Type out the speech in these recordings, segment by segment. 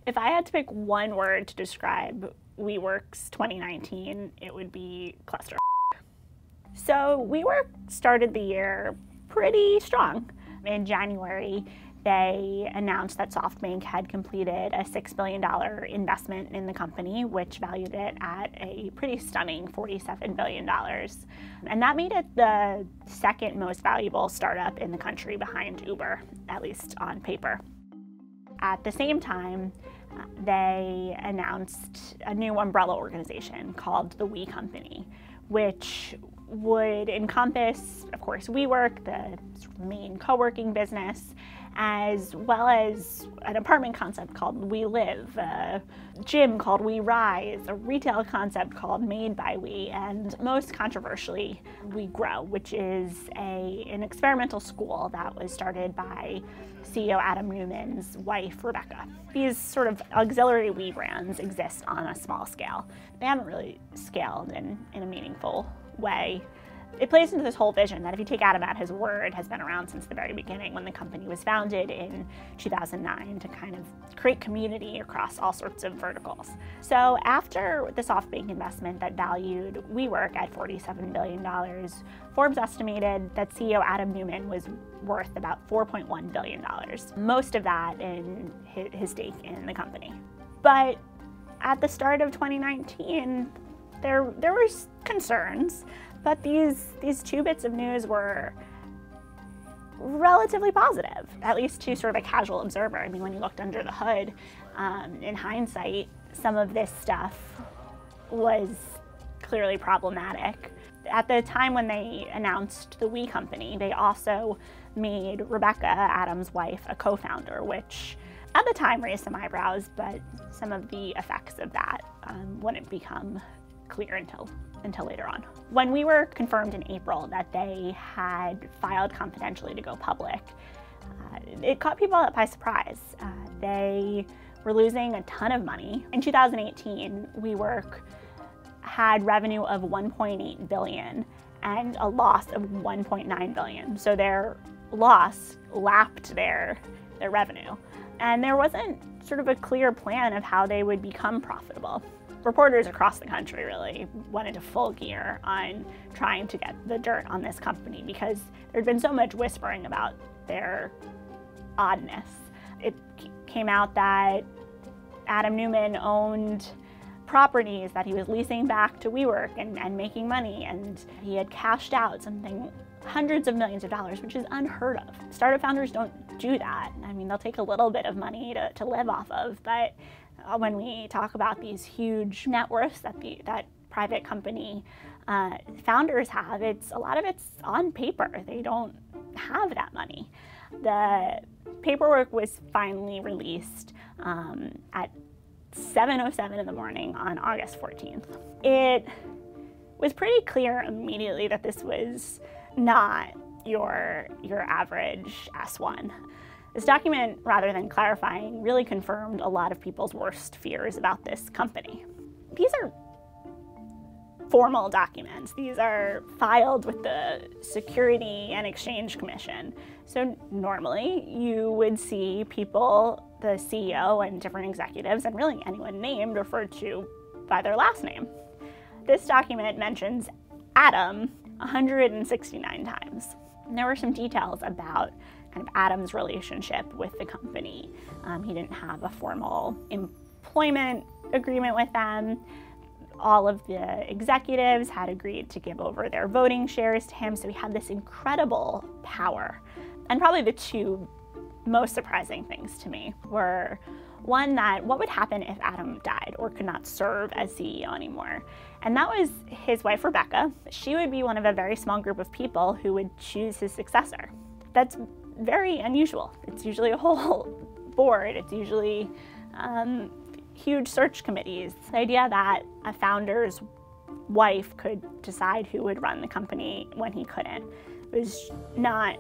If I had to pick one word to describe WeWork's 2019, it would be cluster. So WeWork started the year pretty strong. In January, they announced that SoftBank had completed a $6 billion investment in the company, which valued it at a pretty stunning $47 billion. And that made it the second most valuable startup in the country behind Uber, at least on paper. At the same time, they announced a new umbrella organization called the We Company, which would encompass, of course, WeWork, the main co-working business, as well as an apartment concept called We Live, a gym called We Rise, a retail concept called Made by We, and most controversially, We Grow, which is an experimental school that was started by CEO Adam Neumann's wife, Rebecca. These sort of auxiliary We brands exist on a small scale. They haven't really scaled in a meaningful way. It plays into this whole vision that if you take Adam at his word, has been around since the very beginning when the company was founded in 2009 to kind of create community across all sorts of verticals. So after the SoftBank investment that valued WeWork at $47 billion, Forbes estimated that CEO Adam Neumann was worth about $4.1 billion, most of that in his stake in the company. But at the start of 2019, there were concerns, but these two bits of news were relatively positive, at least to sort of a casual observer. I mean, when you looked under the hood, in hindsight, some of this stuff was clearly problematic. At the time when they announced the We Company, they also made Rebecca, Adam's wife, a co-founder, which at the time raised some eyebrows, but some of the effects of that wouldn't become clear until later on. When we were confirmed in April that they had filed confidentially to go public, it caught people by surprise. They were losing a ton of money. In 2018, WeWork had revenue of $1.8 billion and a loss of $1.9 billion. So their loss lapped their revenue. And there wasn't sort of a clear plan of how they would become profitable. Reporters across the country really went into full gear on trying to get the dirt on this company because there'd been so much whispering about their oddness. It came out that Adam Neumann owned properties that he was leasing back to WeWork and making money, and he had cashed out something hundreds of millions of dollars, which is unheard of. Startup founders don't do that. I mean, they'll take a little bit of money to live off of, but when we talk about these huge net worths that private company founders have, a lot of it's on paper. They don't have that money. The paperwork was finally released at 7:07 in the morning on August 14th. It was pretty clear immediately that this was not your average S1. This document, rather than clarifying, really confirmed a lot of people's worst fears about this company. These are formal documents. These are filed with the Security and Exchange Commission. So normally you would see people, the CEO and different executives, and really anyone named, referred to by their last name. This document mentions Adam 169 times. And there were some details about kind of Adam's relationship with the company. He didn't have a formal employment agreement with them. All of the executives had agreed to give over their voting shares to him, so he had this incredible power. And probably the two most surprising things to me were, one, that what would happen if Adam died or could not serve as CEO anymore? And that was his wife, Rebecca. She would be one of a very small group of people who would choose his successor. That's very unusual. It's usually a whole board. It's usually huge search committees. The idea that a founder's wife could decide who would run the company when he couldn't was not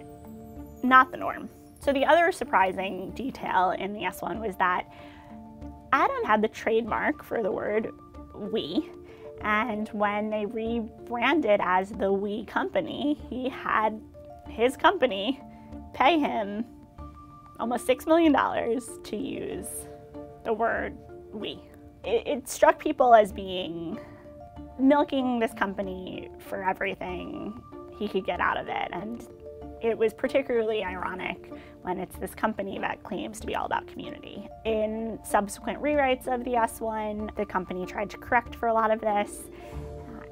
the norm. So the other surprising detail in the S1 was that Adam had the trademark for the word we, and when they rebranded as the We Company, he had his company pay him almost $6 million to use the word we. It struck people as being milking this company for everything he could get out of it. And it was particularly ironic when it's this company that claims to be all about community. In subsequent rewrites of the S1, the company tried to correct for a lot of this,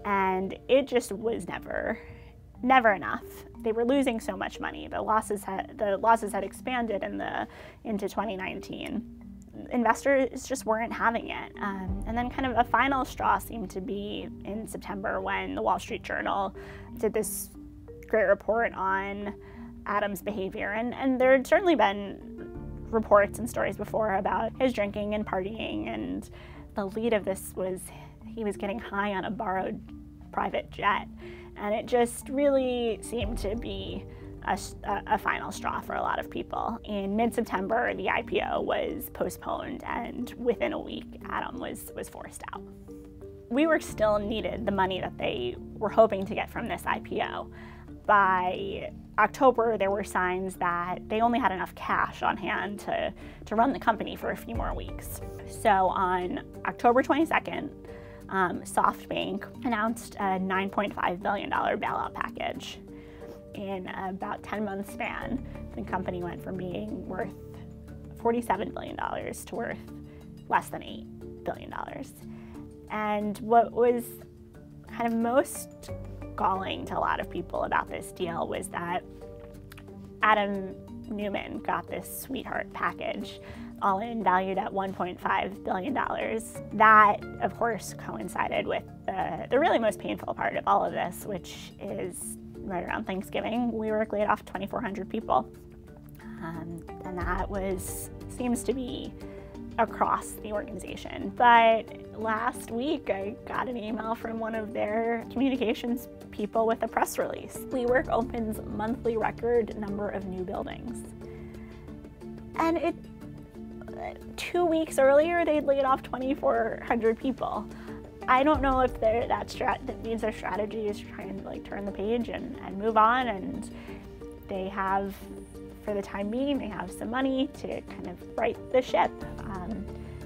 and it just was never enough. They were losing so much money. The losses had expanded into 2019. Investors just weren't having it. And then kind of a final straw seemed to be in September when the Wall Street Journal did this great report on Adam's behavior. And there had certainly been reports and stories before about his drinking and partying, and the lead of this was he was getting high on a borrowed private jet. And it just really seemed to be a final straw for a lot of people. In mid-September, the IPO was postponed, and within a week, Adam was forced out. WeWork still needed the money that they were hoping to get from this IPO. By October, there were signs that they only had enough cash on hand to run the company for a few more weeks. So on October 22nd, SoftBank announced a $9.5 billion bailout package. In about 10-month span, the company went from being worth $47 billion to worth less than $8 billion. And what was kind of most galling to a lot of people about this deal was that Adam Neumann got this sweetheart package, all in valued at $1.5 billion. That, of course, coincided with the really most painful part of all of this, which is right around Thanksgiving, WeWork laid off 2,400 people. And that seems to be across the organization. But last week, I got an email from one of their communications people with a press release. WeWork opens monthly record number of new buildings. And 2 weeks earlier, they'd laid off 2,400 people. I don't know if that means their strategy is trying to turn the page and move on, and they have, for the time being, they have some money to kind of right the ship.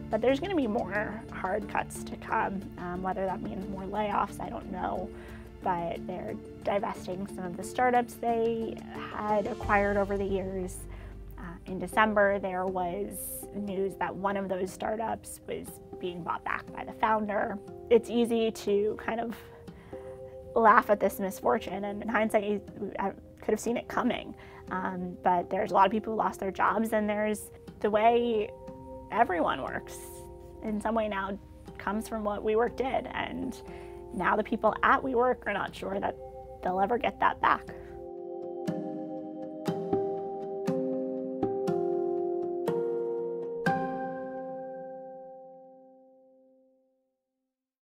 But there's going to be more hard cuts to come. Whether that means more layoffs, I don't know. But they're divesting some of the startups they had acquired over the years. In December, there was news that one of those startups was being bought back by the founder. It's easy to kind of laugh at this misfortune, and in hindsight, I could have seen it coming. But there's a lot of people who lost their jobs, and there's the way everyone works. In some way now comes from what WeWork did, and now the people at WeWork are not sure that they'll ever get that back.